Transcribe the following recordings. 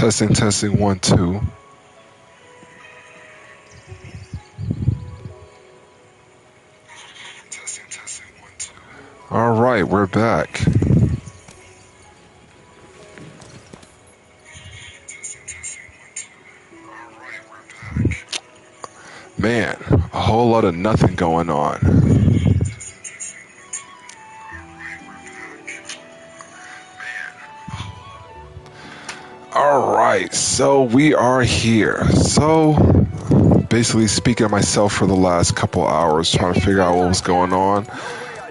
Testing, 1, 2. All right, we're back. Man, a whole lot of nothing going on. All right, so we are here. So, basically speaking of myself for the last couple hours, trying to figure out what was going on,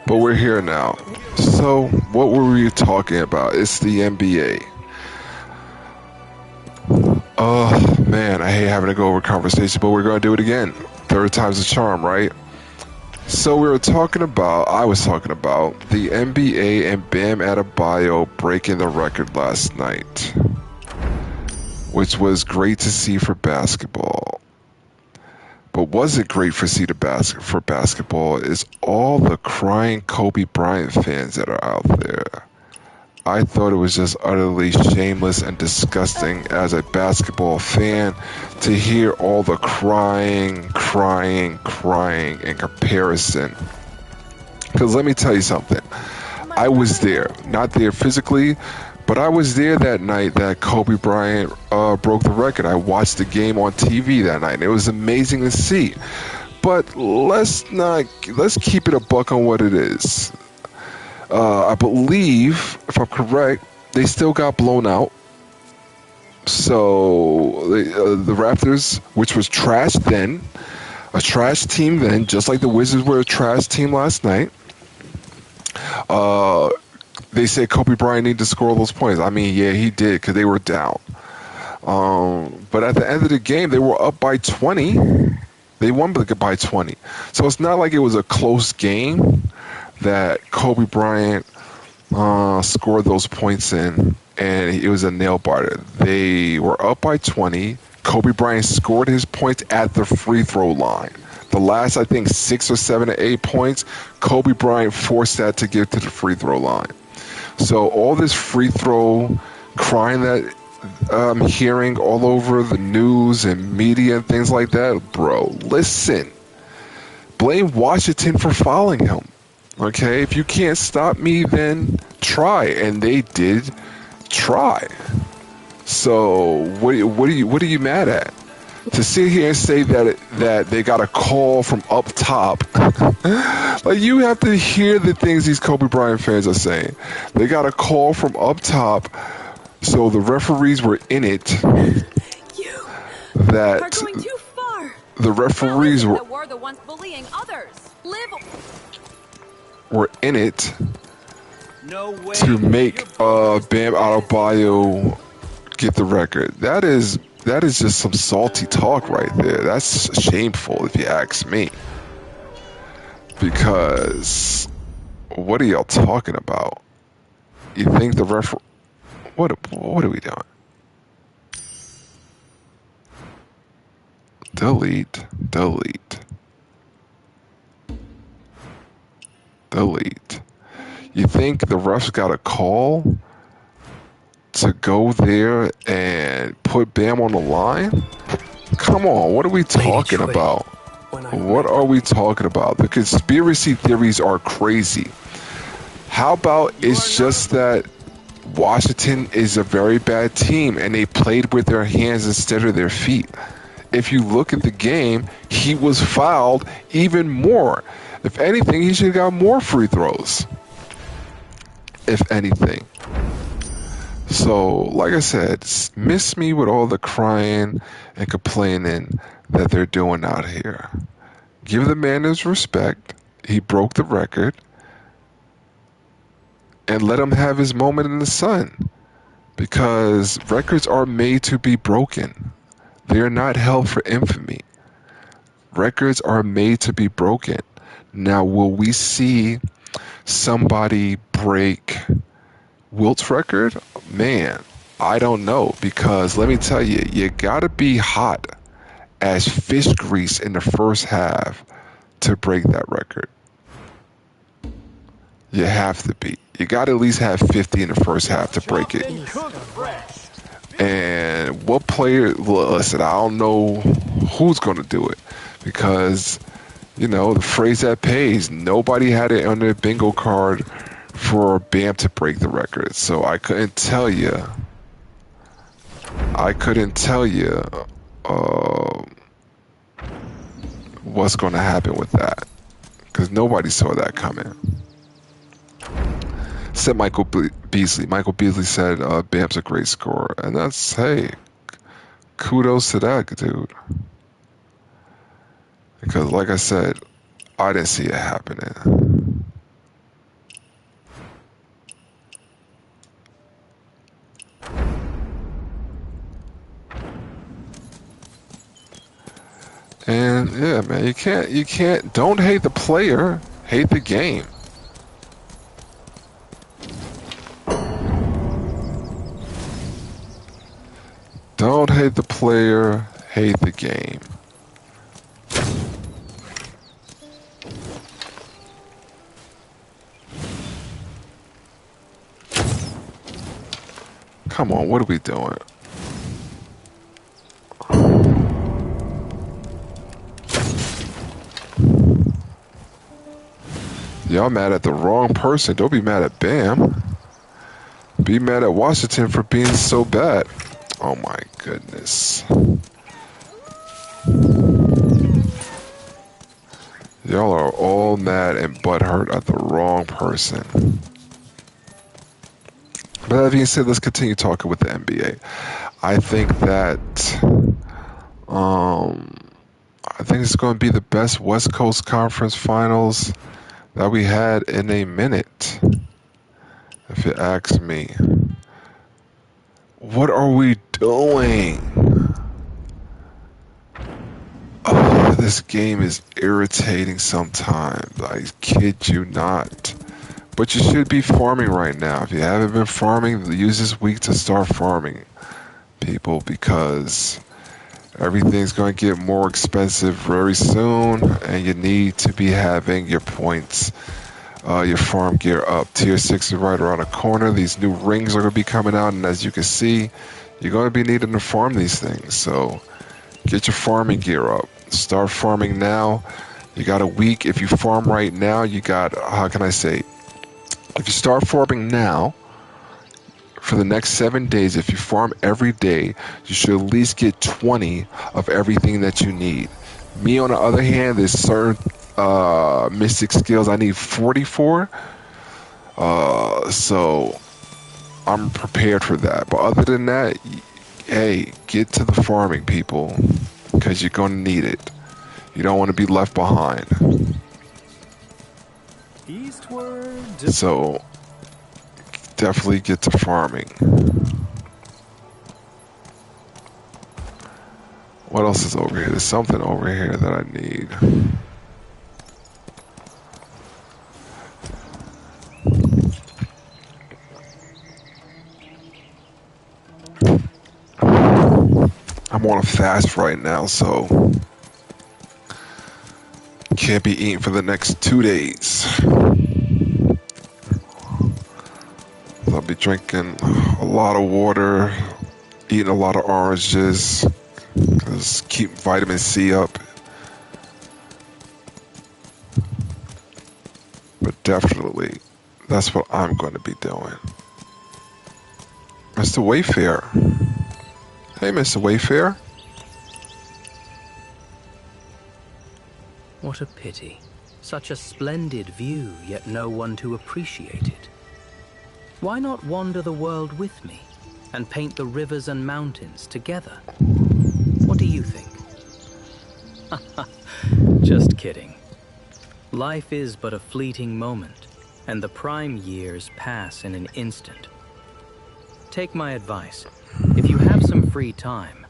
but we're here now. So, what were we talking about? It's the NBA. Oh, man, I hate having to go over conversation, but we're going to do it again. Third time's a charm, right? So I was talking about the NBA and Bam Adebayo breaking the record last night, which was great to see for basketball. But was it great for basketball is all the crying Kobe Bryant fans that are out there. I thought it was just utterly shameless and disgusting as a basketball fan to hear all the crying in comparison. Because let me tell you something. I was there, not there physically, but I was there that night that Kobe Bryant broke the record. I watched the game on TV that night, and it was amazing to see. But let's keep it a buck on what it is. I believe, if I'm correct, they still got blown out. So the Raptors, which was trash then, a trash team then, just like the Wizards were a trash team last night. They said Kobe Bryant needed to score those points. I mean, yeah, he did because they were down. But at the end of the game, they were up by 20. They won by 20. So it's not like it was a close game that Kobe Bryant scored those points in, and it was a nail biter. They were up by 20. Kobe Bryant scored his points at the free throw line. The last, I think, 6 or 7 or 8 points, Kobe Bryant forced that to get to the free throw line. So all this free throw crying that I'm hearing all over the news and media and things like that, bro, listen. Blame Washington for fouling him. Okay, if you can't stop me, then try. And they did try. So what are you mad at? To sit here and say that they got a call from up top, like you have to hear the things these Kobe Bryant fans are saying. They got a call from up top, so the referees were in it. That are going too far. The referees were the ones bullying others. Were in it to make Bam Adebayo get the record. That is just some salty talk right there. That's shameful if you ask me. Because what are y'all talking about? You think the what are we doing? Delete. You think the refs got a call to go there and put Bam on the line? Come on, what are we talking about? What are we talking about? The conspiracy theories are crazy. How about it's just that Washington is a very bad team and they played with their hands instead of their feet? If you look at the game, he was fouled even more. If anything, he should have got more free throws. If anything. So, like I said, miss me with all the crying and complaining that they're doing out here. Give the man his respect. He broke the record. And let him have his moment in the sun. Because records are made to be broken. They are not held for infamy. Records are made to be broken. Now, will we see somebody break Wilt's record? Man, I don't know, because let me tell you, you gotta be hot as fish grease in the first half to break that record. You have to be. You gotta at least have 50 in the first half to break it. And what player? Listen, I don't know who's going to do it because the phrase that pays. Nobody had it on their bingo card for Bam to break the record, so I couldn't tell you. I couldn't tell you uh, what's going to happen with that because nobody saw that coming. Said Michael Beasley. Michael Beasley said Bam's a great scorer, and that's hey, kudos to that dude. Because like I said, I didn't see it happening. And yeah, man, you can't, don't hate the player, hate the game. Don't hate the player, hate the game. Come on, what are we doing? Y'all mad at the wrong person. Don't be mad at Bam. Be mad at Washington for being so bad. Oh my goodness. Y'all are all mad and butthurt at the wrong person. But that being said, let's continue talking with the NBA. I think that I think it's going to be the best West Coast Conference Finals that we had in a minute. If you ask me, what are we doing? Oh, this game is irritating sometimes. I kid you not. But you should be farming right now. If you haven't been farming, use this week to start farming, people, because everything's going to get more expensive very soon, and you need to be having your points, your farm gear up. Tier 6 is right around the corner. These new rings are going to be coming out, and as you can see, you're going to be needing to farm these things. So get your farming gear up. Start farming now. You got a week. If you farm right now, you got, how can I say, if you start farming now, for the next 7 days, if you farm every day, you should at least get 20 of everything that you need. Me, on the other hand, there's certain mystic skills I need 44. So I'm prepared for that. But other than that, hey, get to the farming, people, because you're going to need it. You don't want to be left behind. So definitely get to farming. What else is over here? There's something over here that I need. I'm on a fast right now, so can't be eating for the next 2 days. I'll be drinking a lot of water, eating a lot of oranges, because keep vitamin C up. But definitely, that's what I'm going to be doing. Mr. Wayfair. Hey, Mr. Wayfair. What a pity. Such a splendid view, yet no one to appreciate it. Why not wander the world with me and paint the rivers and mountains together? What do you think? Just kidding. Life is but a fleeting moment, and the prime years pass in an instant. Take my advice. If you have some free time,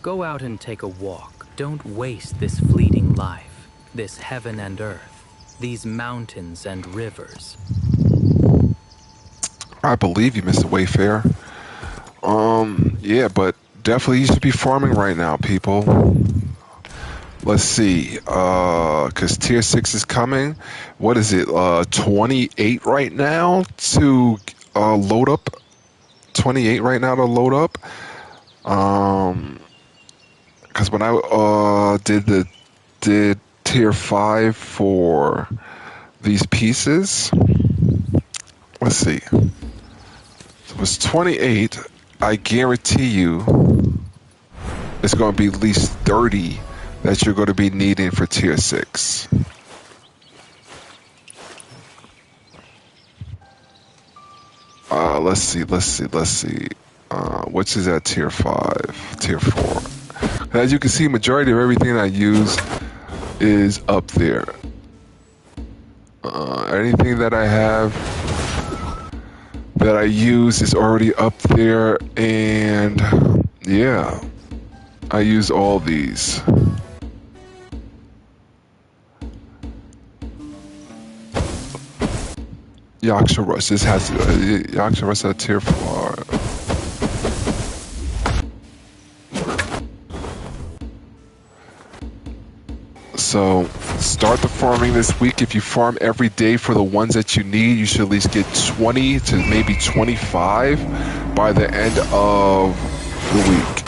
go out and take a walk. Don't waste this fleeting life, this heaven and earth, these mountains and rivers. I believe you, Mr. Wayfair. Yeah, but definitely you should be farming right now, people. Let's see, because Tier 6 is coming. What is it, 28 right now to load up? 28 right now to load up. Um, because when I did tier 5 for these pieces, let's see, it was 28. I guarantee you it's going to be at least 30 that you're going to be needing for tier 6. Let's see. Which is at tier 5, tier 4. As you can see, majority of everything I use is up there. Anything that I have that I use is already up there, and yeah, I use all these. Yaksha Rush. This has Yaksha Rush at tier 4. So start the farming this week. If you farm every day for the ones that you need, you should at least get 20 to maybe 25 by the end of the week.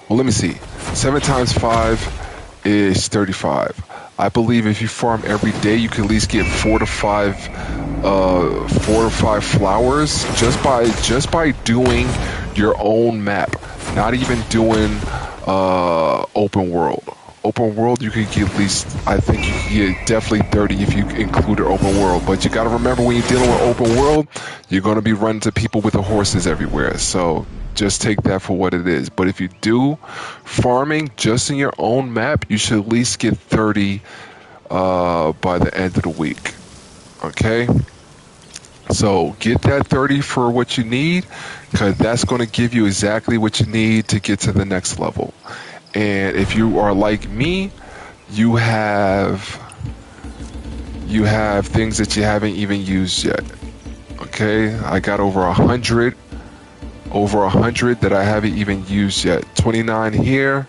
Well, let me see. 7 times 5 is 35. I believe if you farm every day, you can at least get 4 to 5 flowers just by doing your own map, not even doing open world. Open world, you could get at least, I think you could get definitely 30 if you include your open world. But you got to remember, when you're dealing with open world, you're going to be running to people with the horses everywhere. So just take that for what it is. But if you do farming just in your own map, you should at least get 30 by the end of the week. Okay? So get that 30 for what you need, because that's going to give you exactly what you need to get to the next level. And if you are like me, you have things that you haven't even used yet. Okay? I got over 100 that I haven't even used yet. 29 here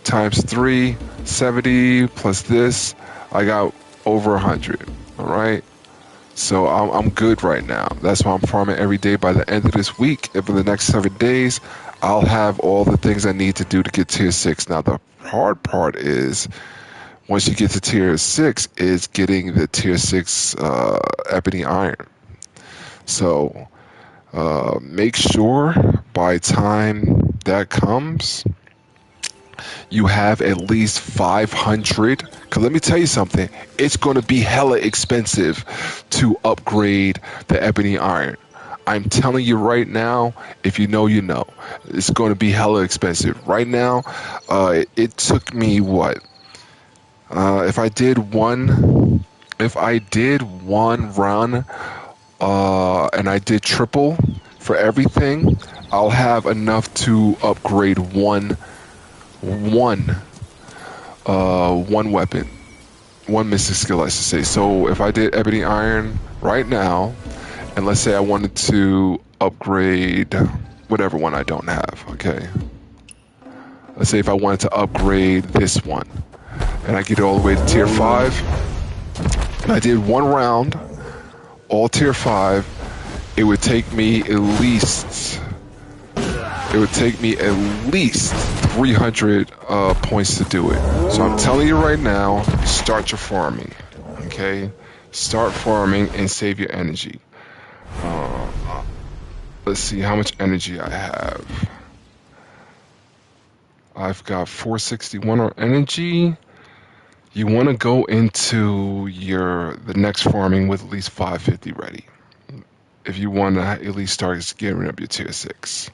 times 3, 70 plus this, I got over 100. All right? So I'm good right now. That's why I'm farming every day. By the end of this week, for the next 7 days, I'll have all the things I need to do to get tier 6. Now, the hard part is, once you get to tier 6, is getting the tier 6 ebony iron. So make sure by the time that comes, you have at least 500. Because let me tell you something, it's going to be hella expensive to upgrade the ebony iron. I'm telling you right now, if you know, you know. It's going to be hella expensive. Right now, it took me what? If I did one run, and I did triple for everything, I'll have enough to upgrade one weapon, one mystic skill, I should say. So if I did ebony iron right now, and let's say I wanted to upgrade whatever one I don't have, okay? Let's say if I wanted to upgrade this one, and I get it all the way to tier 5, and I did one round, all tier 5, it would take me at least 300 points to do it. So I'm telling you right now, start your farming, okay? Start farming and save your energy. Let's see how much energy I have. I've got 461 on energy. You want to go into the next farming with at least 550 ready, if you want to at least start getting up your tier 6.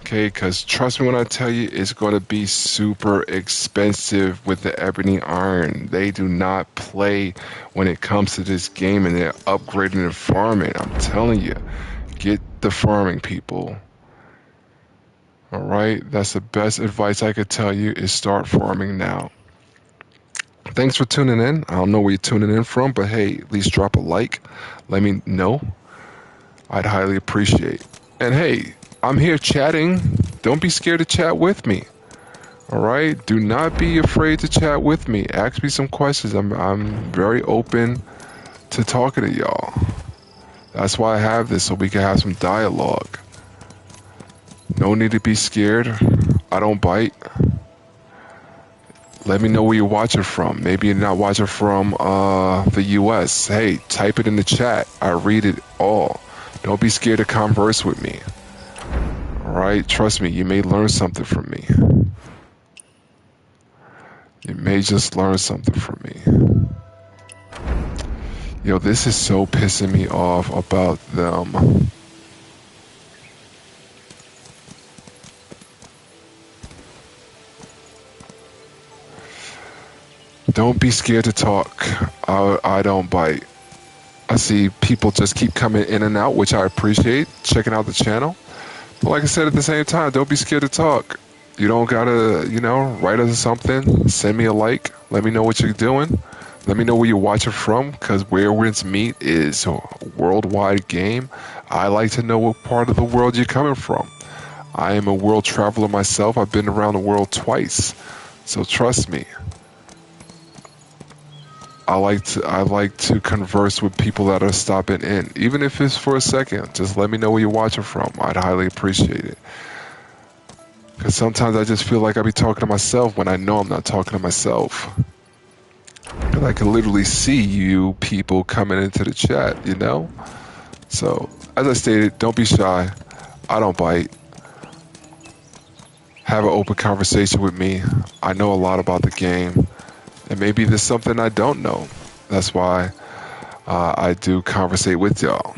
Okay, because trust me when I tell you, it's going to be super expensive with the ebony iron. They do not play when it comes to this game, and they're upgrading and farming. I'm telling you, get the farming, people. All right, that's the best advice I could tell you, is start farming now. Thanks for tuning in. I don't know where you're tuning in from, but hey, at least drop a like. Let me know. I'd highly appreciate. And hey, I'm here chatting. Don't be scared to chat with me. All right? Do not be afraid to chat with me. Ask me some questions. I'm very open to talking to y'all. That's why I have this, so we can have some dialogue. No need to be scared. I don't bite. Let me know where you're watching from. Maybe you're not watching from the US. Hey, type it in the chat. I read it all. Don't be scared to converse with me. Alright? Trust me, you may learn something from me. You may just learn something from me. Yo, this is so pissing me off about them. Don't be scared to talk. I don't bite. I see people just keep coming in and out, which I appreciate, checking out the channel. But like I said, at the same time, don't be scared to talk. You don't gotta, write us something, send me a like, let me know what you're doing. Let me know where you're watching from, because where wins meet is a worldwide game. I like to know what part of the world you're coming from. I am a world traveler myself. I've been around the world twice. So trust me. I like to converse with people that are stopping in, even if it's for a second. Just let me know where you're watching from. I'd highly appreciate it. Because sometimes I just feel like I be talking to myself when I know I'm not talking to myself. And I can literally see you people coming into the chat, So, as I stated, don't be shy. I don't bite. Have an open conversation with me. I know a lot about the game. And maybe there's something I don't know. That's why I do conversate with y'all.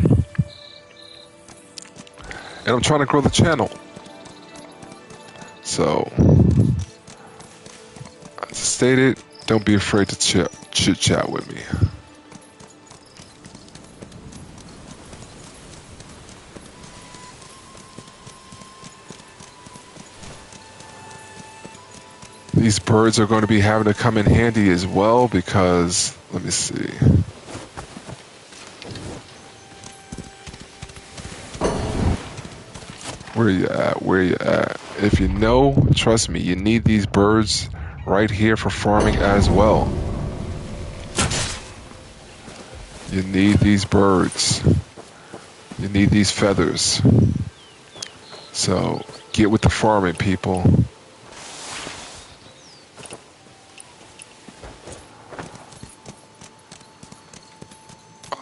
And I'm trying to grow the channel. So, as stated, don't be afraid to chit chat with me. These birds are going to be having to come in handy as well because, let me see. Where you at? Where you at? If you know, trust me, you need these birds right here for farming as well. You need these birds. You need these feathers. So get with the farming, people.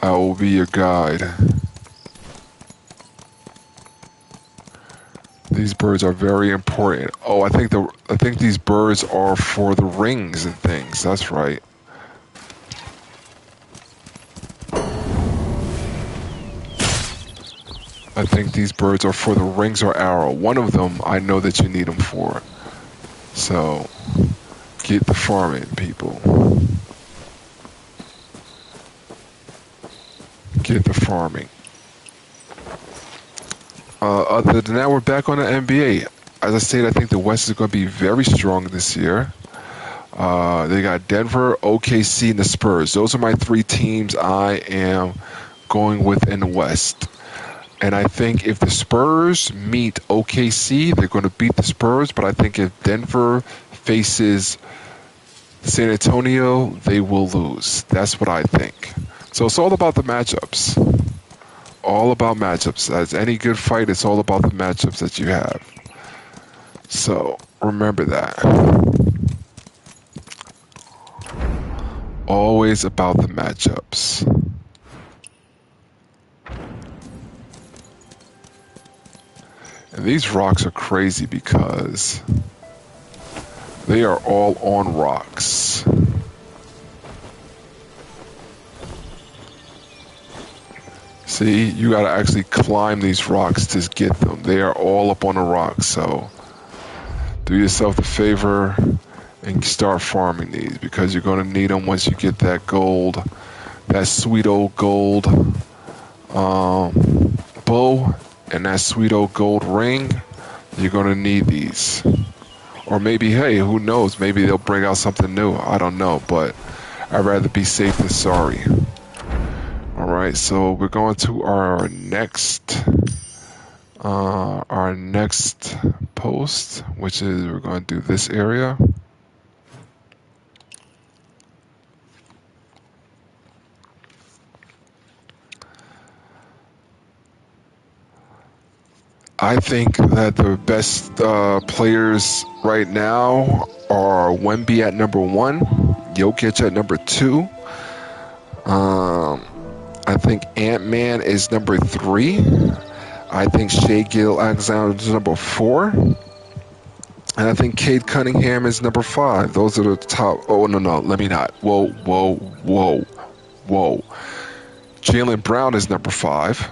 I will be your guide. These birds are very important. Oh, I think these birds are for the rings and things. That's right. I think these birds are for the rings or arrow. One of them, I know that you need them for. So, get the farming, people. Get the farming. Other than that, we're back on the NBA. As I said, I think the West is going to be very strong this year. They got Denver, OKC, and the Spurs. Those are my three teams I am going with in the West. And I think if the Spurs meet OKC, they're going to beat the Spurs. But I think if Denver faces San Antonio, they will lose. That's what I think. So it's all about the matchups. All about matchups. As any good fight, it's all about the matchups that you have. So remember that. Always about the matchups. And these rocks are crazy because they are all on rocks. See, you gotta actually climb these rocks to get them. They are all up on the rocks, so do yourself the favor and start farming these because you're gonna need them once you get that gold, that sweet old gold bow and that sweet old gold ring. You're gonna need these. Or maybe, hey, who knows? Maybe they'll bring out something new. I don't know, but I'd rather be safe than sorry. Alright, so we're going to our next post, which is we're going to do this area. I think that the best players right now are Wemby at number one, Jokic at number two. Um, I think Ant Man is number three. I think Shea Gill Alexander is number four. And I think Cade Cunningham is number five. Those are the top. Oh, no, no, let me not. Whoa, whoa, whoa, whoa. Jalen Brown is number five.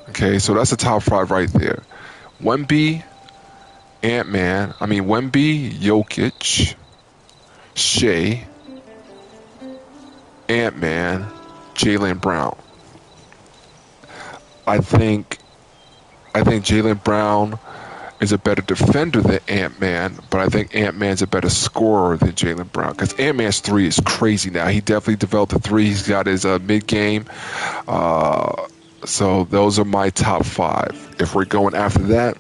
Okay, so that's the top five right there. Wemby, Wemby, Jokic, Shea, Ant Man, Jalen Brown. I think Jalen Brown is a better defender than Ant Man, but I think Ant Man's a better scorer than Jalen Brown because Ant Man's three is crazy now. He definitely developed the three. He's got his mid game. So those are my top five. If we're going after that,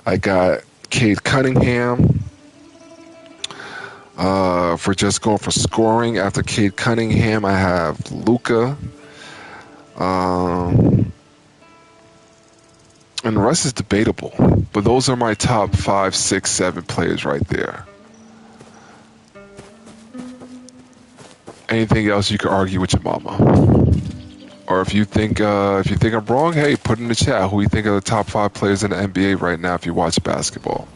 I got Cade Cunningham. If we're just going for scoring, after Cade Cunningham, I have Luka. And the rest is debatable. But those are my top 5, 6, 7 players right there. Anything else you can argue with your mama? Or if you think I'm wrong, hey, put in the chat who you think are the top 5 players in the NBA right now if you watch basketball.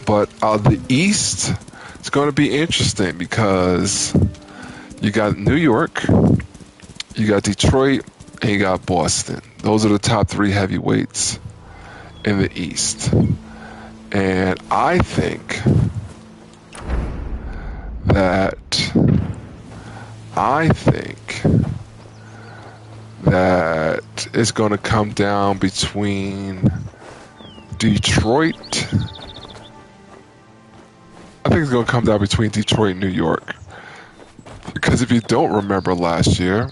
But the East, it's going to be interesting because you got New York, you got Detroit, and you got Boston. Those are the top 3 heavyweights in the East. And I think that it's going to come down between Detroit. I think it's going to come down between Detroit and New York. Because if you don't remember last year,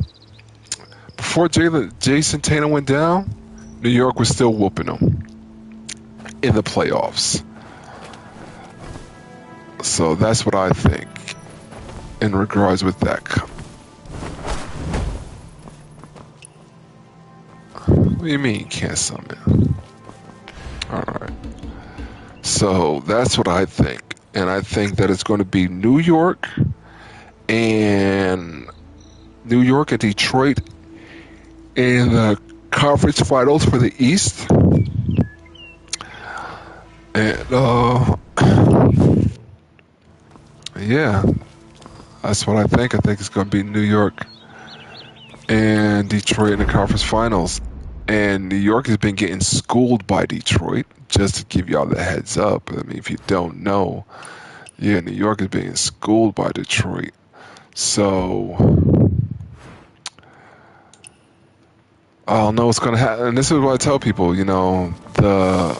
before Jason Tatum went down, New York was still whooping him in the playoffs. So that's what I think in regards with that. What do you mean you can't summon? Alright. So that's what I think. And I think that it's going to be New York and Detroit in the conference finals for the East. And yeah, that's what I think. I think it's going to be New York and Detroit in the conference finals. And New York has been getting schooled by Detroit, just to give y'all the heads up. I mean, if you don't know, yeah, New York is being schooled by Detroit. So I don't know what's going to happen. And this is what I tell people, the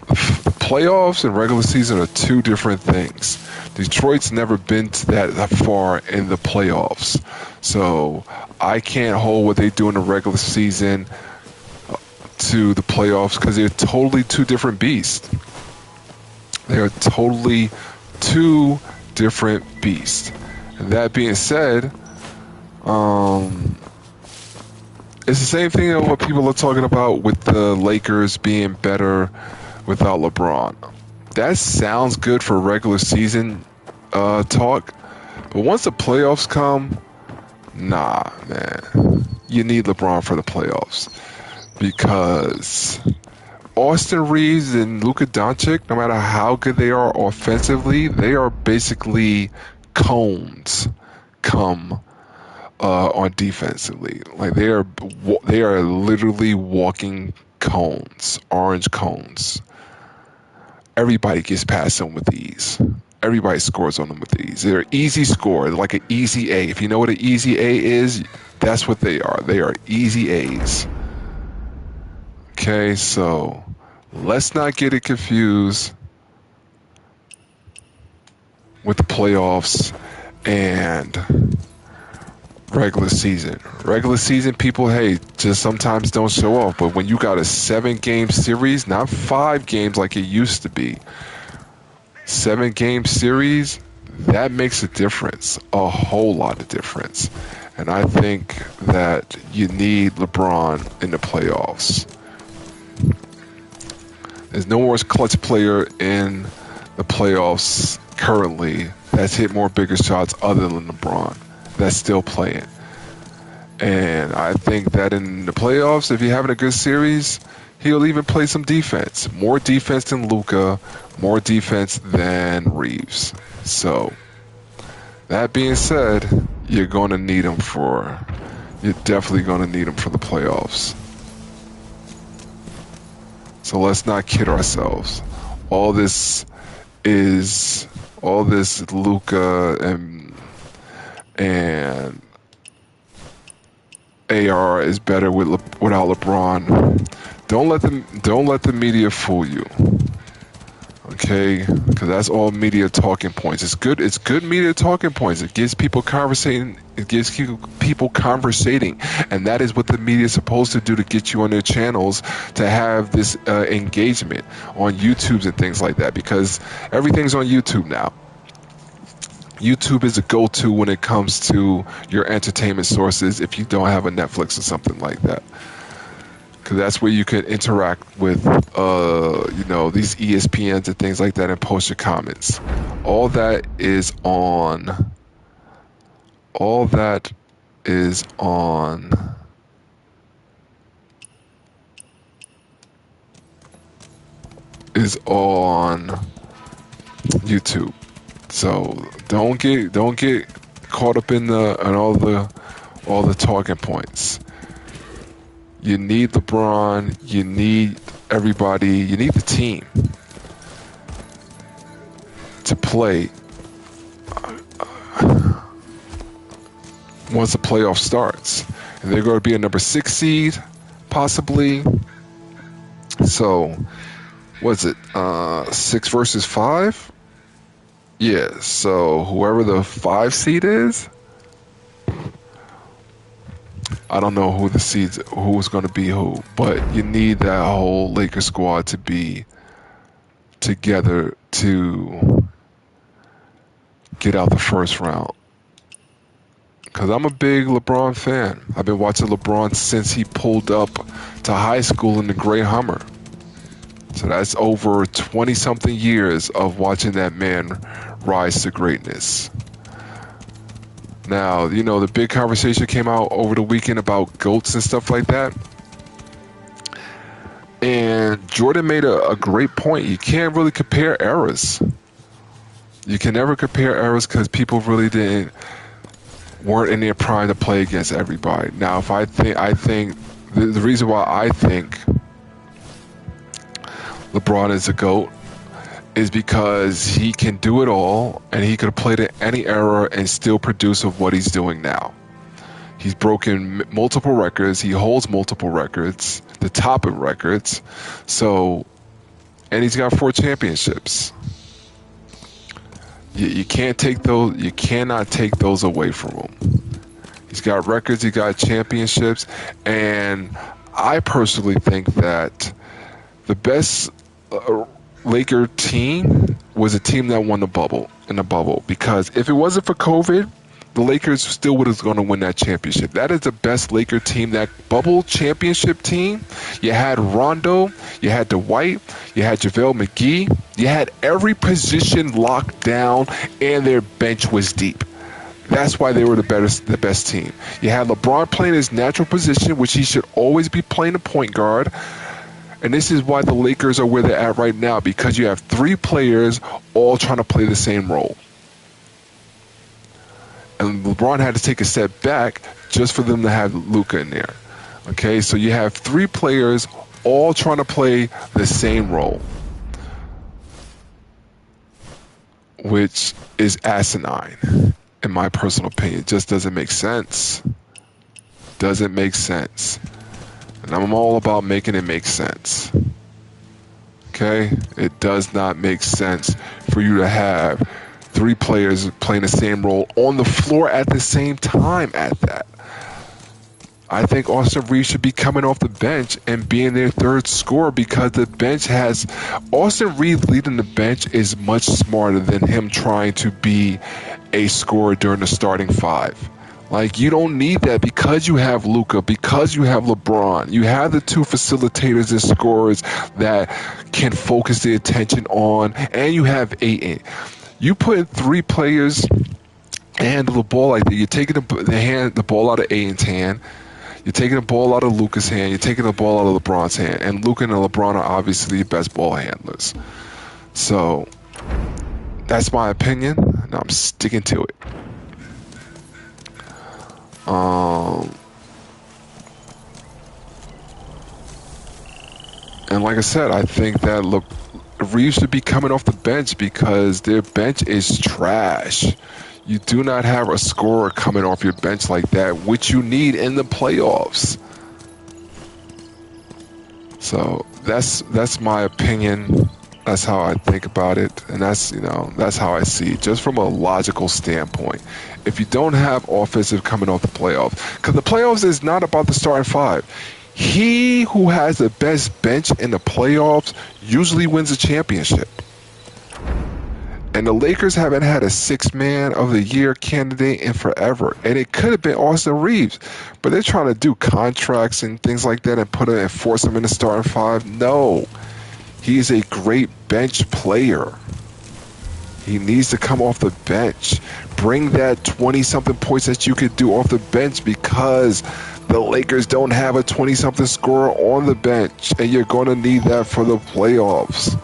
playoffs and regular season are two different things. Detroit's never been to that far in the playoffs. So I can't hold what they do in the regular season to the playoffs because they're totally two different beasts. They are totally two different beasts. And that being said, it's the same thing of what people are talking about with the Lakers being better without LeBron. That sounds good for regular season talk, but once the playoffs come, nah, man. You need LeBron for the playoffs because Austin Reeves and Luka Doncic, no matter how good they are offensively, they are basically cones come on defensively. Like they are literally walking cones, orange cones. Everybody gets past them with ease. Everybody scores on them with ease. They're easy score, like an easy A. If you know what an easy A is, that's what they are. They are easy A's. Okay, so let's not get it confused with the playoffs and regular season. Regular season, people, hey, just sometimes don't show off. But when you got a 7-game series, not 5 games like it used to be, 7-game series, that makes a difference, a whole lot of difference. And I think that you need LeBron in the playoffs. There's no more clutch player in the playoffs currently that's hit more bigger shots other than LeBron that's still playing. And I think that in the playoffs, if you're having a good series, he'll even play some defense. More defense than Luka, more defense than Reeves. So, that being said, you're definitely going to need him for the playoffs. So let's not kid ourselves. All this Luka and AR is better without LeBron. Don't let the media fool you. Okay, because that's all media talking points. It's good media talking points. It gives people conversating. It gives people conversating, and that is what the media is supposed to do to get you on their channels to have this engagement on YouTubes and things like that. Because everything's on YouTube now. YouTube is a go-to when it comes to your entertainment sources if you don't have a Netflix or something like that. Because that's where you can interact with, these ESPNs and things like that and post your comments. All that is on YouTube. So don't get caught up in all the talking points. You need LeBron. You need everybody. You need the team to play once the playoff starts. And they're going to be a number 6 seed, possibly. So, what's it? 6 versus 5? Yeah. So whoever the 5 seed is. I don't know who's going to be who, but you need that whole Lakers squad to be together to get out the first round. Because I'm a big LeBron fan. I've been watching LeBron since he pulled up to high school in the gray Hummer. So that's over 20-something years of watching that man rise to greatness. Now, the big conversation came out over the weekend about GOATs and stuff like that. And Jordan made a great point. You can't really compare eras. You can never compare eras because people really weren't in their prime to play against everybody. Now, if I think the reason why I think LeBron is a GOAT is because he can do it all, and he could have played at any era and still produce of what he's doing now. He's broken multiple records. He holds multiple records, the top of records. So, and he's got 4 championships. You can't take those. You cannot take those away from him. He's got records. He got championships, and I personally think that the best Laker team was a team that won the bubble, because if it wasn't for COVID, the Lakers still would have gone to win that championship. That is the best Laker team, that bubble championship team. You had Rondo, you had Dwight, you had JaVale McGee, you had every position locked down, and their bench was deep. That's why they were the best team. You had LeBron playing his natural position, which he should always be playing a point guard. And this is why the Lakers are where they're at right now, because you have 3 players all trying to play the same role. And LeBron had to take a step back just for them to have Luka in there. Okay, so you have 3 players all trying to play the same role, which is asinine, in my personal opinion. It just doesn't make sense. Doesn't make sense. And I'm all about making it make sense. Okay? It does not make sense for you to have three players playing the same role on the floor at the same time at that. I think Austin Reeves should be coming off the bench and being their third scorer because the bench has Austin Reeves leading the bench is much smarter than him trying to be a scorer during the starting five. Like, you don't need that because you have Luka, because you have LeBron. You have the two facilitators and scorers that can focus the attention on, and you have Ayton. You put three players and handle the ball like that. You're taking the ball out of Ayton's hand. You're taking the ball out of Luka's hand. You're taking the ball out of LeBron's hand. And Luka and LeBron are obviously the best ball handlers. So, that's my opinion, and I'm sticking to it. And like I said, I think that Reeves should be coming off the bench because their bench is trash. You do not have a scorer coming off your bench like that, which you need in the playoffs. So that's my opinion. That's how I think about it, and that's how I see it, just from a logical standpoint. If you don't have offensive coming off the playoffs, because the playoffs is not about the starting five. He who has the best bench in the playoffs usually wins a championship. And the Lakers haven't had a six-man of the year candidate in forever. And it could have been Austin Reeves. But they're trying to do contracts and things like that and force him in the starting five. No. He's a great bench player. He needs to come off the bench. Bring that 20-something points that you could do off the bench because the Lakers don't have a 20-something scorer on the bench. And you're going to need that for the playoffs.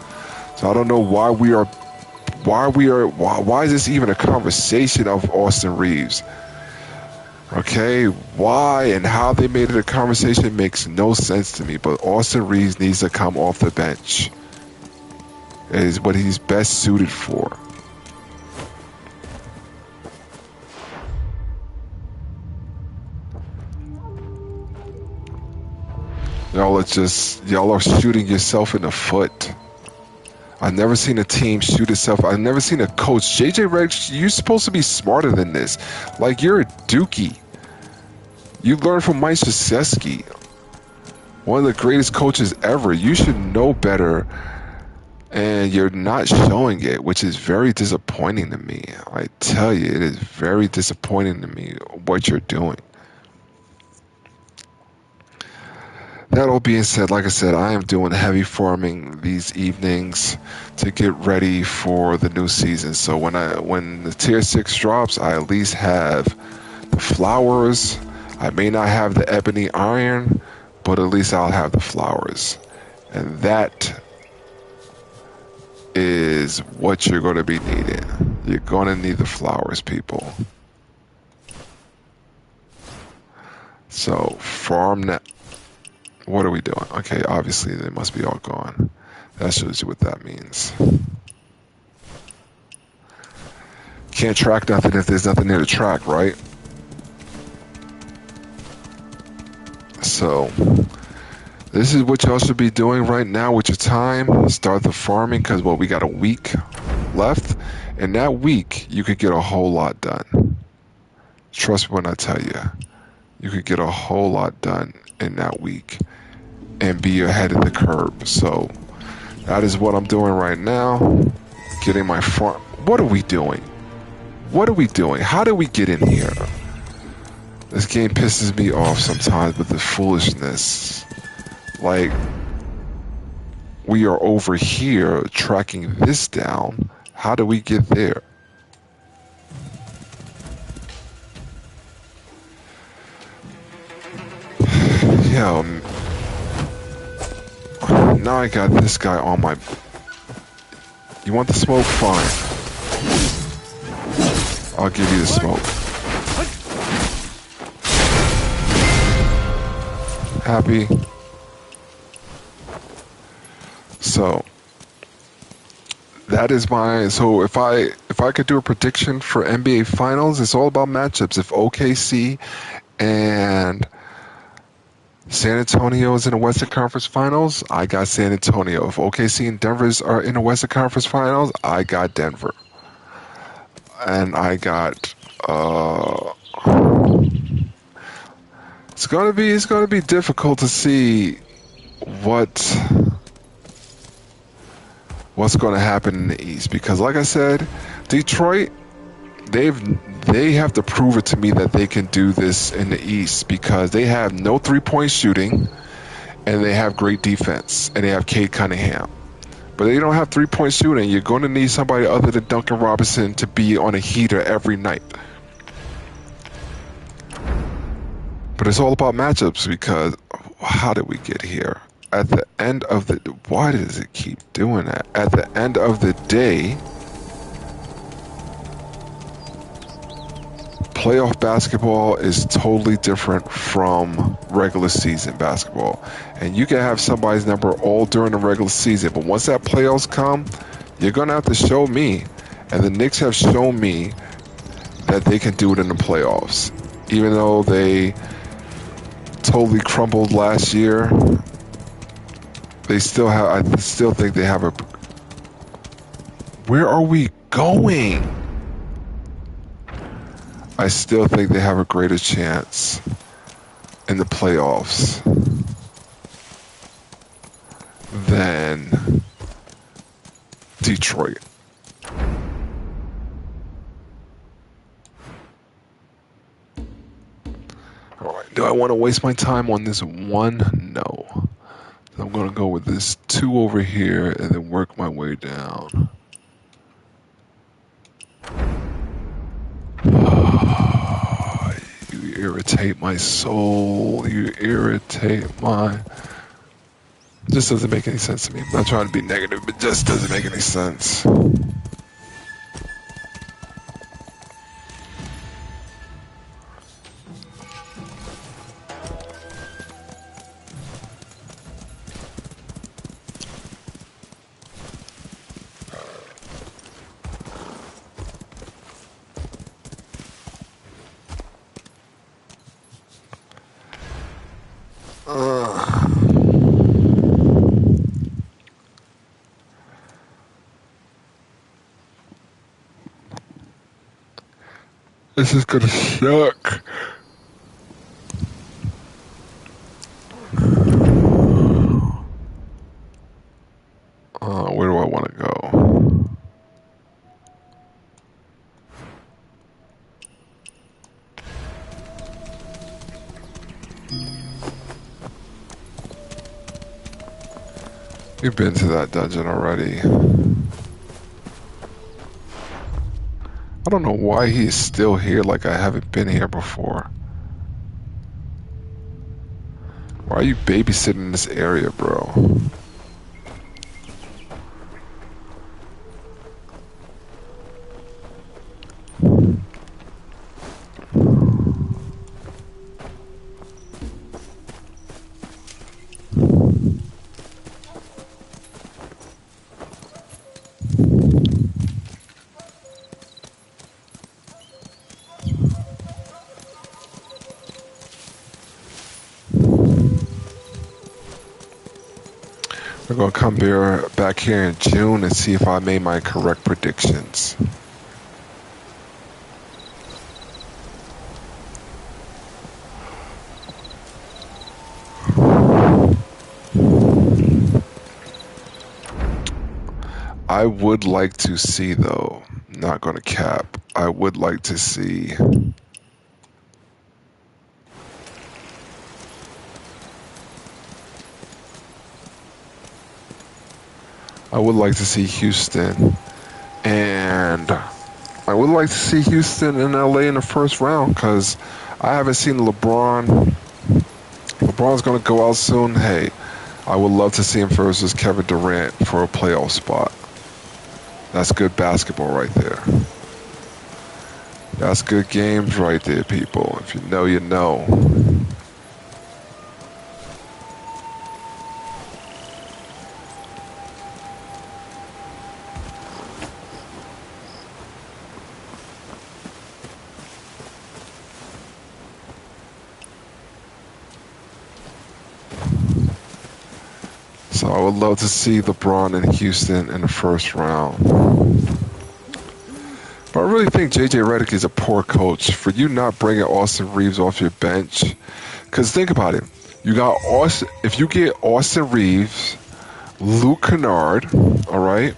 So I don't know why is this even a conversation of Austin Reeves? Okay, why and how they made it a conversation makes no sense to me, but Austin Reeves needs to come off the bench. It is what he's best suited for. Y'all are shooting yourself in the foot. I've never seen a team shoot itself. I've never seen a coach. JJ Redick, you're supposed to be smarter than this. Like, you're a dookie. You learned from Mike Krzyzewski, one of the greatest coaches ever. You should know better, and you're not showing it, which is very disappointing to me. I tell you, it is very disappointing to me what you're doing. That all being said, like I said, I am doing heavy farming these evenings to get ready for the new season. So when the tier 6 drops, I at least have the flowers. I may not have the ebony iron, but at least I'll have the flowers. And that is what you're going to be needing. You're going to need the flowers, people. So farm that. What are we doing? Okay, obviously they must be all gone. That shows you what that means. Can't track nothing if there's nothing there to track, right? So, this is what y'all should be doing right now with your time. Start the farming because, well, we got a week left. In that week, you could get a whole lot done. Trust me when I tell you. You could get a whole lot done in that week and be ahead of the curve. So that is what I'm doing right now. Getting my farm. What are we doing? What are we doing? How did we get in here? This game pisses me off sometimes with the foolishness. Like, we are over here tracking this down. How do we get there? Yeah, now I got this guy on my... You want the smoke? Fine. I'll give you the smoke. Happy? So, that is my... So if I could do a prediction for NBA Finals, it's all about matchups. If OKC and San Antonio is in the Western Conference Finals, I got San Antonio. If OKC and Denver are in the Western Conference Finals, I got Denver. and I got. It's gonna be difficult to see what what's going to happen in the East because, like I said, Detroit they've they have to prove it to me that they can do this in the East because they have no 3-point shooting and they have great defense and they have Cade Cunningham. But they don't have 3-point shooting. You're going to need somebody other than Duncan Robinson to be on a heater every night. But it's all about matchups because how did we get here? At the end of the why does it keep doing that? At the end of the day, playoff basketball is totally different from regular season basketball. And you can have somebody's number all during the regular season, but once that playoffs come, you're going to have to show me. And the Knicks have shown me that they can do it in the playoffs. Even though they totally crumbled last year, I still think they have a where are we going? I still think they have a greater chance in the playoffs than Detroit. All right, do I want to waste my time on this one? No. I'm going to go with this 2 over here and then work my way down. You irritate my soul. You irritate my... This doesn't make any sense to me. I'm not trying to be negative, but just doesn't make any sense. This is gonna suck. Where do I want to go? You've been to that dungeon already. I don't know why he's still here like I haven't been here before. Why are you babysitting this area, bro? We're gonna come back here in June and see if I made my correct predictions. I would like to see, though, not gonna cap, I would like to see Houston, and I would like to see Houston and LA in the first round because I haven't seen LeBron. LeBron's going to go out soon. Hey, I would love to see him versus Kevin Durant for a playoff spot. That's good basketball right there. That's good games right there, people. If you know, you know. So I would love to see LeBron in Houston in the first round. But I really think JJ Redick is a poor coach for you not bringing Austin Reeves off your bench. Because think about it. You got Austin. If you get Austin Reeves, Luke Kennard, all right.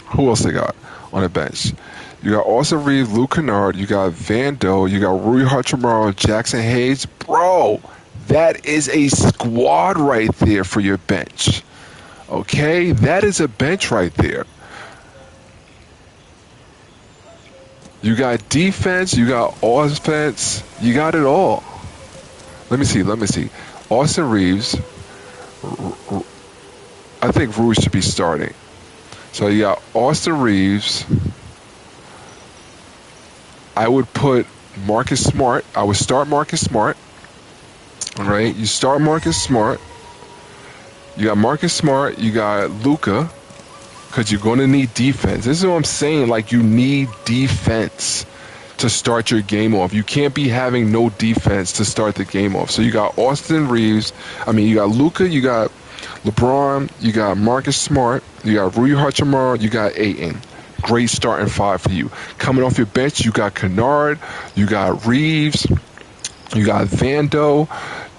Who else they got on the bench? You got Austin Reeves, Luke Kennard. You got Vando. You got Rui Hachimura, Jackson Hayes. Bro, that is a squad right there for your bench. Okay, that is a bench right there. You got defense, you got offense, you got it all. Let me see. Austin Reeves, I think Rui should be starting. So you got Austin Reeves. I would put Marcus Smart. I would start Marcus Smart. All right, you start Marcus Smart. You got Marcus Smart. You got Luka, because you're going to need defense. This is what I'm saying. Like, you need defense to start your game off. You can't be having no defense to start the game off. So you got Austin Reeves. You got Luka. You got LeBron. You got Marcus Smart. You got Rui Hachimura. You got Ayton. Great starting five for you. Coming off your bench, you got Kennard. You got Reeves. You got Vando.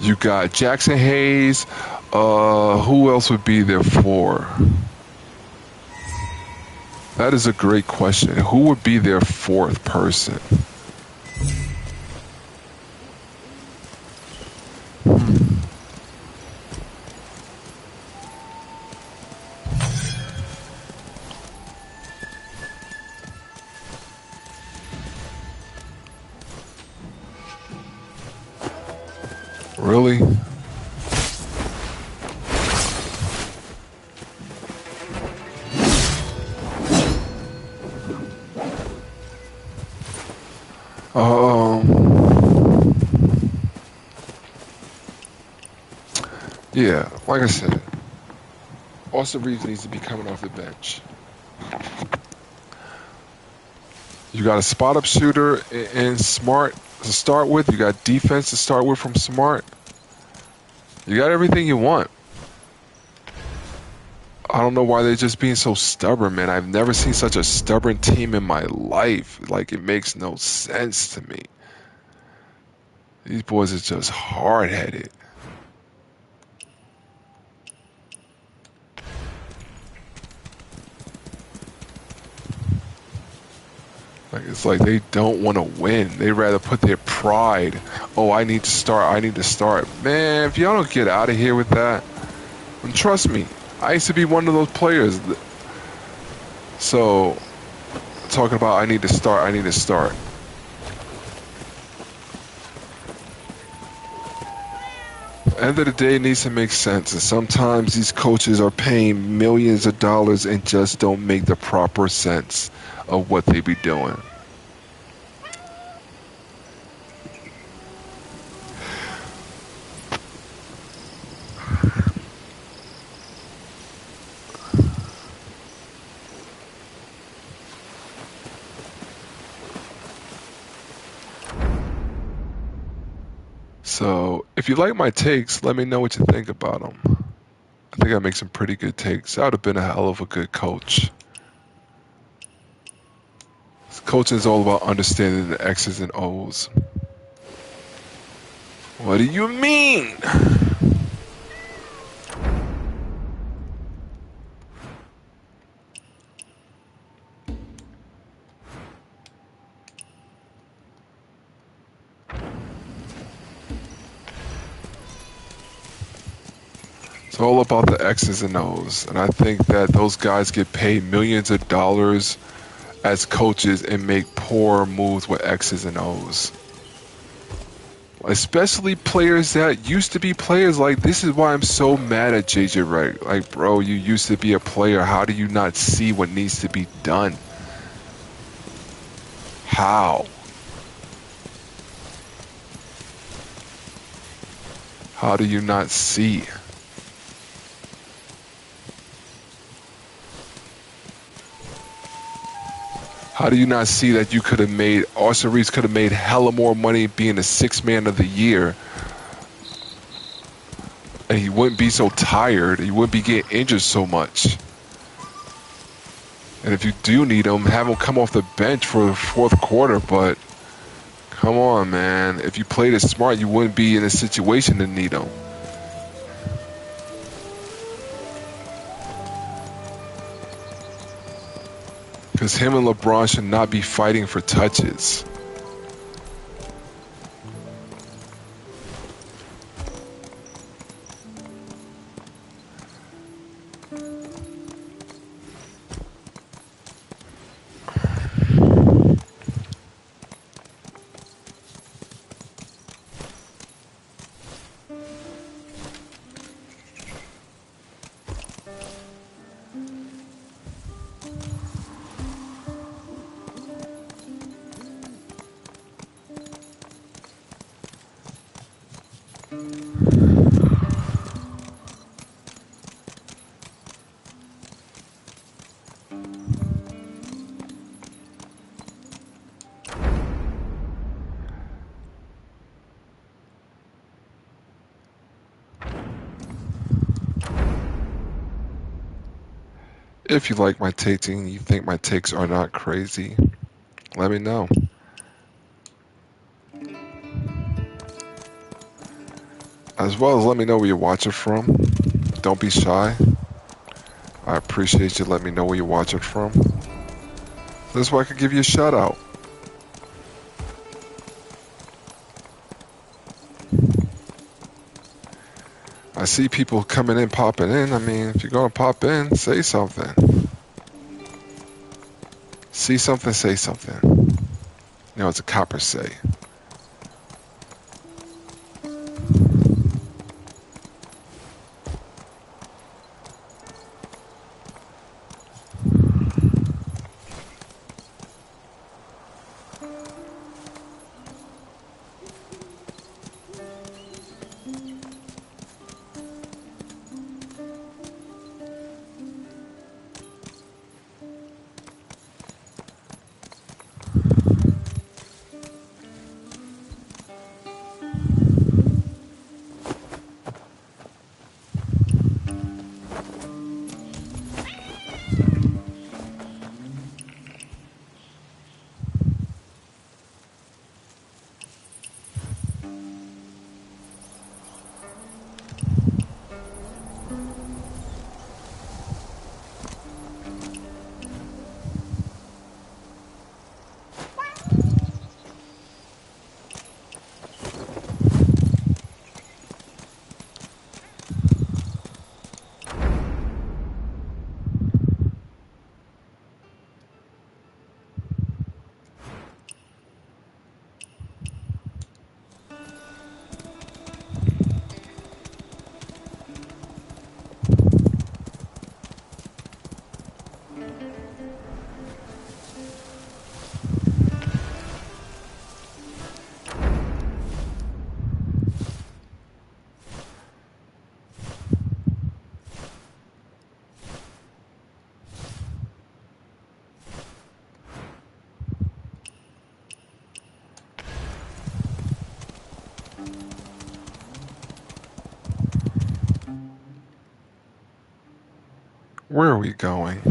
You got Jackson Hayes. Who else would be there for? That is a great question. Who would be their fourth person? Really? Yeah, like I said, Austin Reeves needs to be coming off the bench. You got a spot-up shooter in Smart to start with. You got defense to start with from Smart. You got everything you want. I don't know why they're just being so stubborn, man. I've never seen such a stubborn team in my life. Like, it makes no sense to me. These boys are just hard-headed. Like, it's like they don't want to win. They rather put their pride. Oh, I need to start. Man, if y'all don't get out of here with that, and trust me, I used to be one of those players. So, talking about I need to start. End of the day, it needs to make sense. And sometimes these coaches are paying millions of dollars and just don't make the proper sense of what they be doing. So, if you like my takes, let me know what you think about them. I think I make some pretty good takes. I would have been a hell of a good coach. Coaching is all about understanding the X's and O's. What do you mean? It's all about the X's and O's. And I think that those guys get paid millions of dollars as coaches and make poor moves with X's and O's. Especially players that used to be players. Like, this is why I'm so mad at JJ Redick. Like, bro, you used to be a player. How do you not see what needs to be done? How? How do you not see? How do you not see that you could have made, Austin Reeves could have made hella more money being the sixth man of the year, and he wouldn't be so tired, he wouldn't be getting injured so much. And if you do need him, have him come off the bench for the fourth quarter. But come on, man. If you played it smart, you wouldn't be in a situation to need him. Because him and LeBron should not be fighting for touches. If you like my takes and you think my takes are not crazy, let me know. As well as let me know where you're watching from. Don't be shy. I appreciate you letting me know where you're watching from. This way I can give you a shout out. I see people coming in, popping in. I mean, if you're going to pop in, say something. See something, say something. You know, it's a copper say. Where are we going?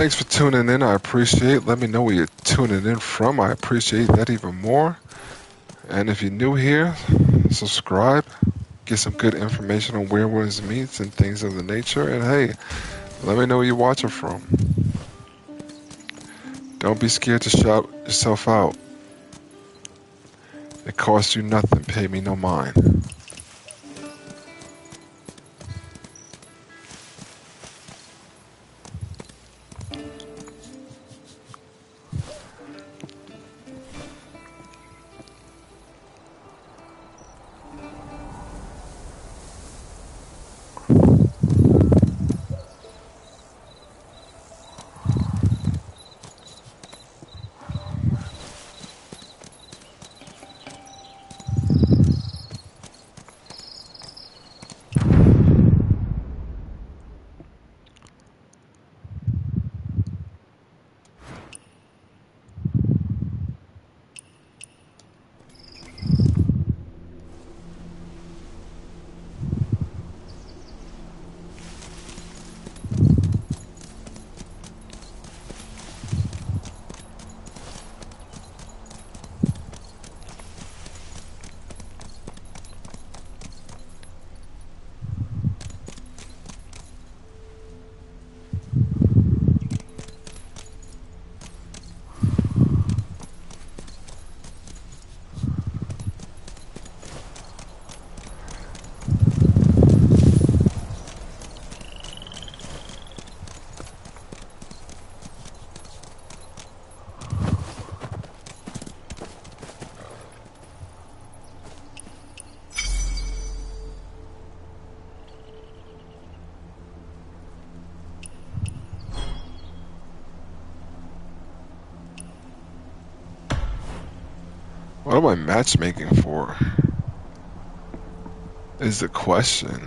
thanks for tuning in. I appreciate. Let me know where you're tuning in from. I appreciate that even more. And if you're new here, subscribe. Get some good information on where one's meets and things of the nature. And hey, let me know where you're watching from. Don't be scared to shout yourself out. It costs you nothing. Pay me no mind. What am I matchmaking for? Is the question.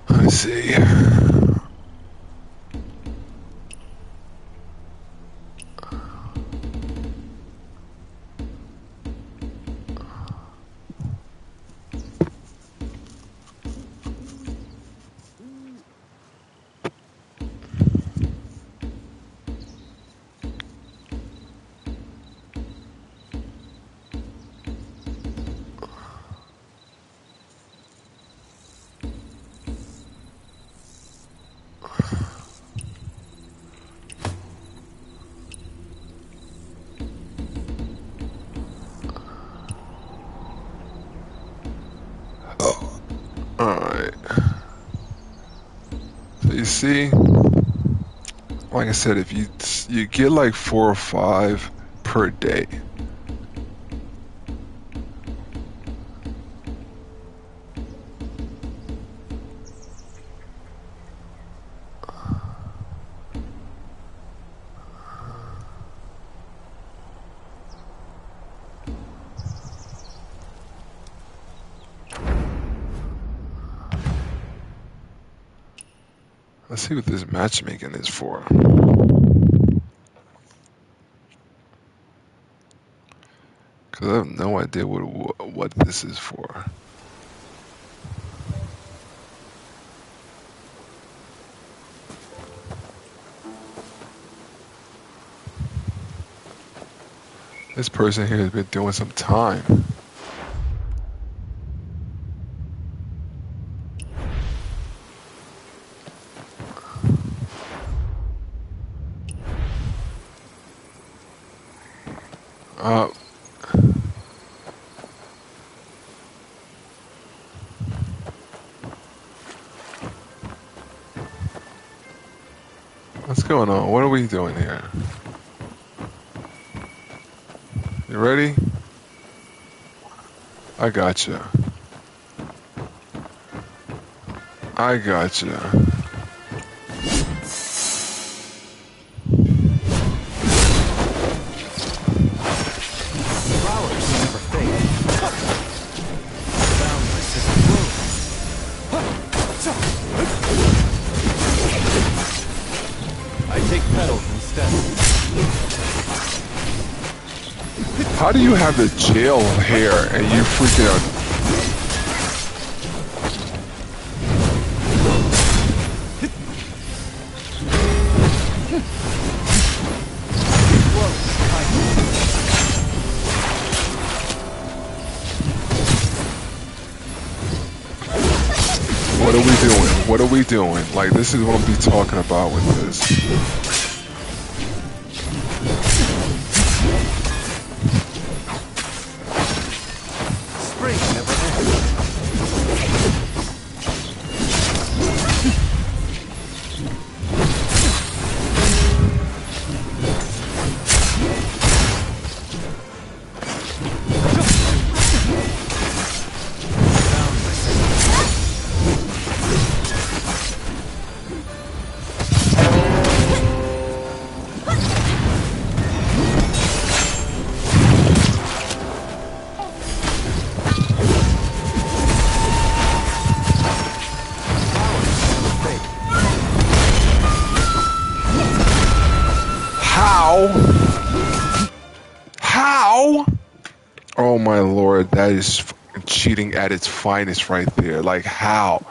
Let's see. Alright. So you see, like I said, if you get like 4 or 5 per day. Let's see what this matchmaking is for. Because I have no idea what this is for. This person here has been doing some time. What's going on? What are we doing here? You ready? I gotcha. I gotcha. How do you have the jail hair and you freaking out? What are we doing? Like, this is what I'm be talking about with this. Spring never ends. How? How? Oh my lord, that is cheating at its finest right there. Like, how?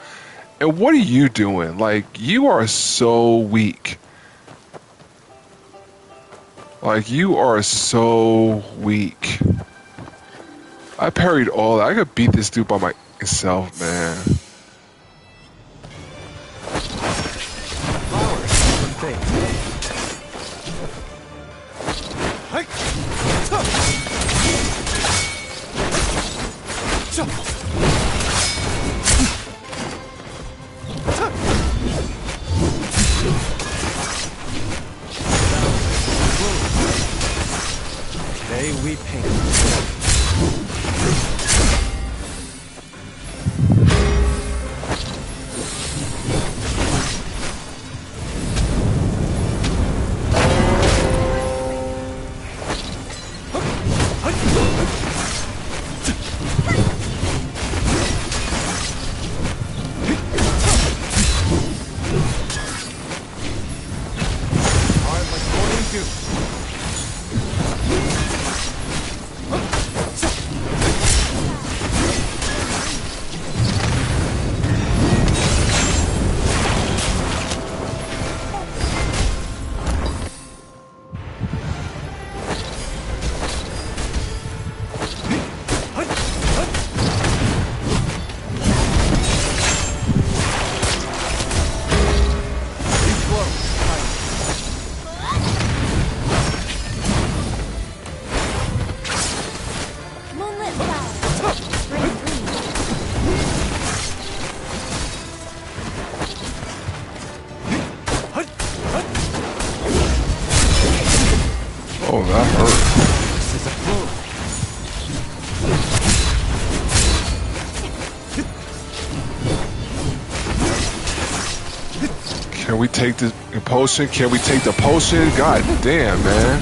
And what are you doing? Like, you are so weak. Like, you are so weak. I parried all that. I could beat this dude by myself, man. Flowers never fade. Today we paint. Hard like morning dew. These blows. Moonlit flower. Spring green. Oh, that hurt. This is a blow. Can we take the potion? Can we take the potion? God damn, man.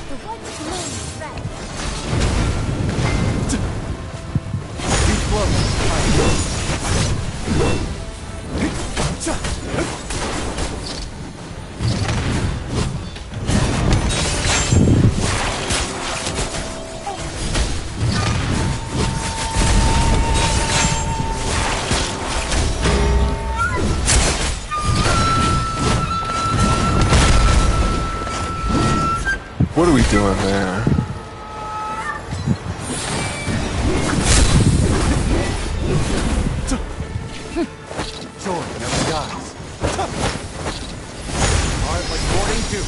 The white flame thread. These blows. What are we doing, man? Joy never dies. Hard like morning dew.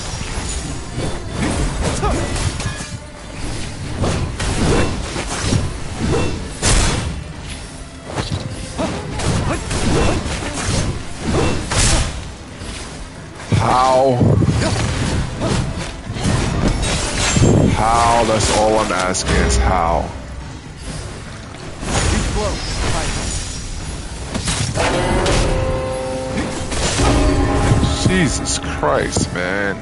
How? How? That's all I'm asking is how. These blows. Jesus Christ, man.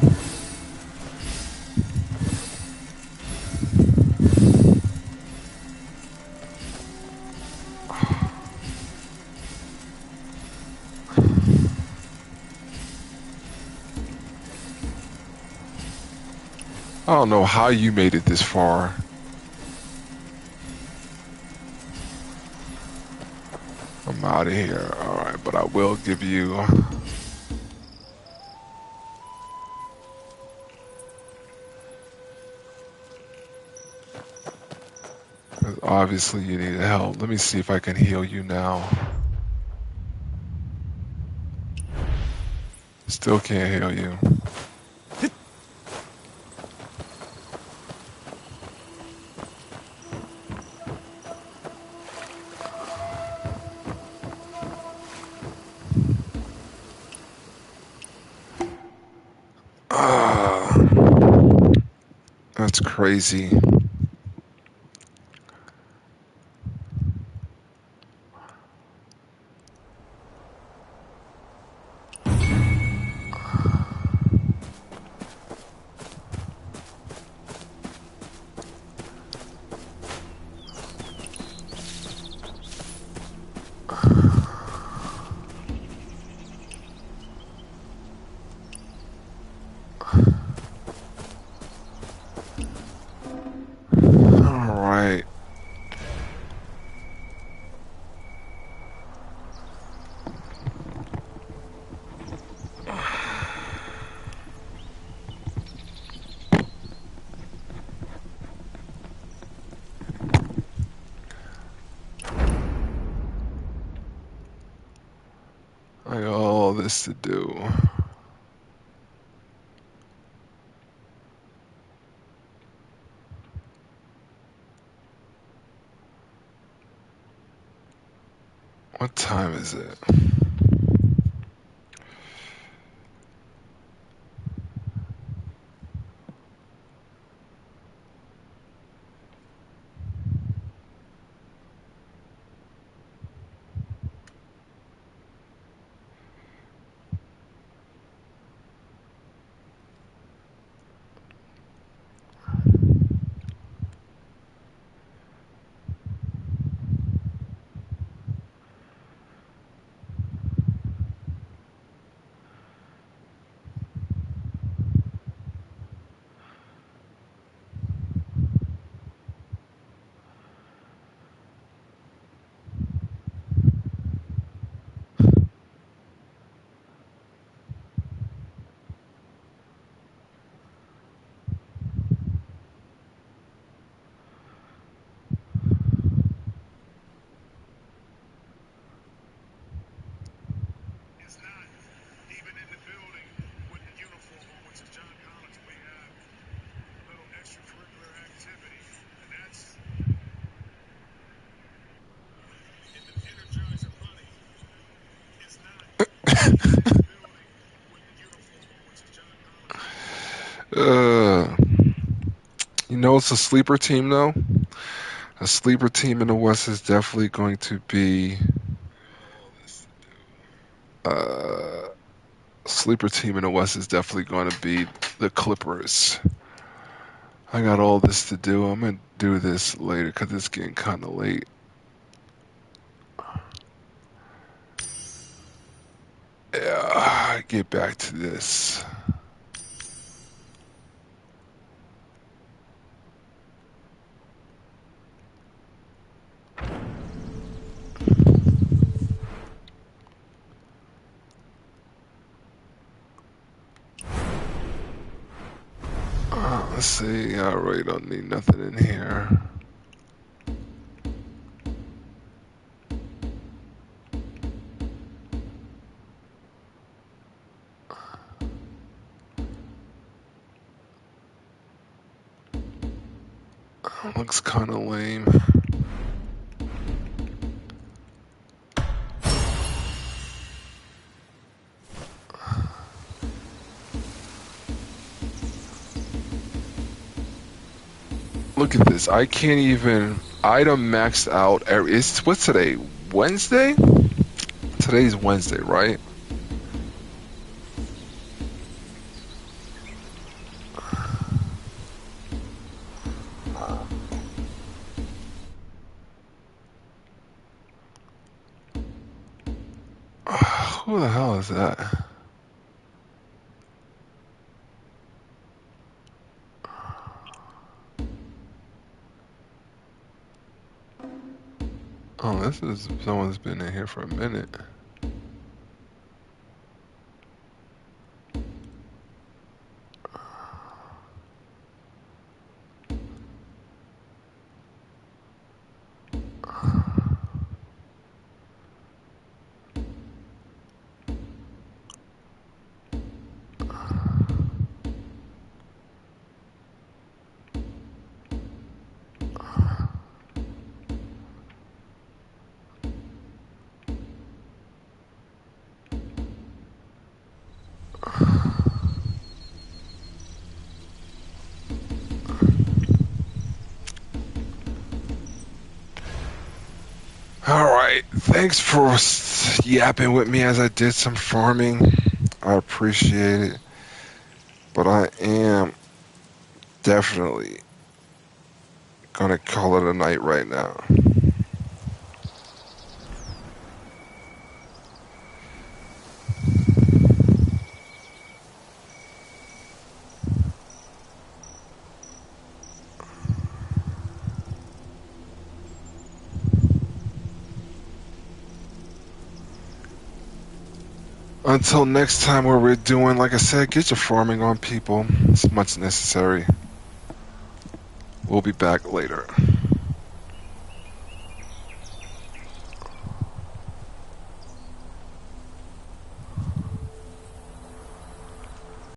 I don't know how you made it this far. I'm out of here. Alright, but I will give you... Obviously, you need help. Let me see if I can heal you now. Still can't heal you. Ah, that's crazy. All right. I got all this to do. What time is it? It's not even in the building with the uniform on, which is John Collins. We have a little extracurricular activity, and that's in the Energizer Bunny. Is not even in the building with the uniform on, which is John Collins. Uh, you know it's a sleeper team though. A sleeper team in the West is definitely going to be uh sleeper team in the West is definitely going to be the Clippers. I got all this to do. I'm gonna do this later because it's getting kind of late. Yeah, get back to this. Let's see. I really don't need nothing in here. Looks kind of lame. Look at this. I can't even item maxed out. It's what's today? Wednesday? Today's Wednesday, right? Who the hell is that? Oh, this is someone's been in here for a minute. Thanks for yapping with me as I did some farming. I appreciate it. But I am definitely gonna call it a night right now. Until next time, where we're doing, like I said, get your farming on, people. It's much necessary. We'll be back later.